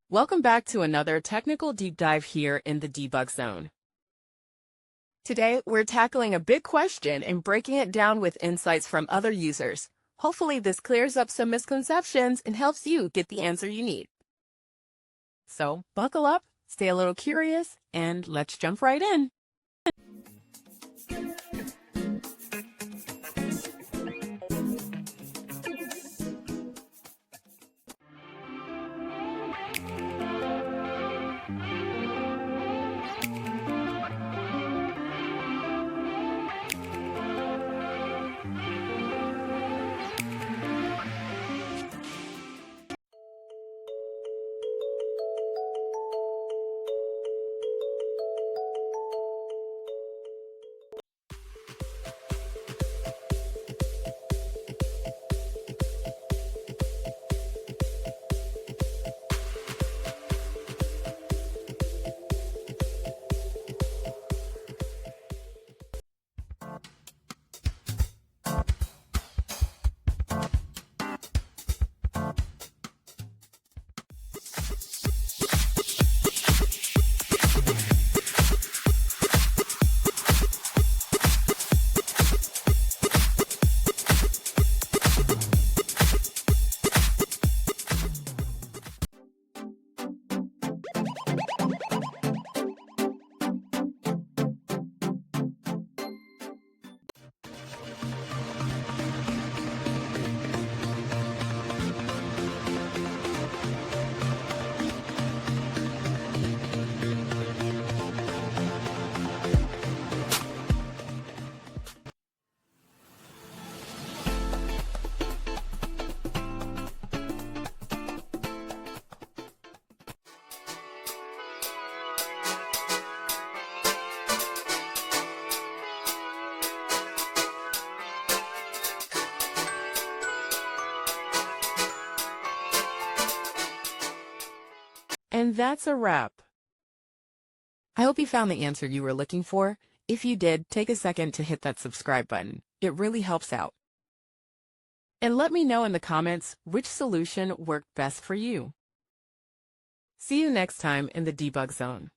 Welcome back to another technical deep dive here in the debug zone. Today, we're tackling a big question and breaking it down with insights from other users. Hopefully, this clears up some misconceptions and helps you get the answer you need. So, buckle up, stay a little curious, and let's jump right in. And that's a wrap. I hope you found the answer you were looking for. If you did, take a second to hit that subscribe button. It really helps out. And let me know in the comments which solution worked best for you. See you next time in the debug zone.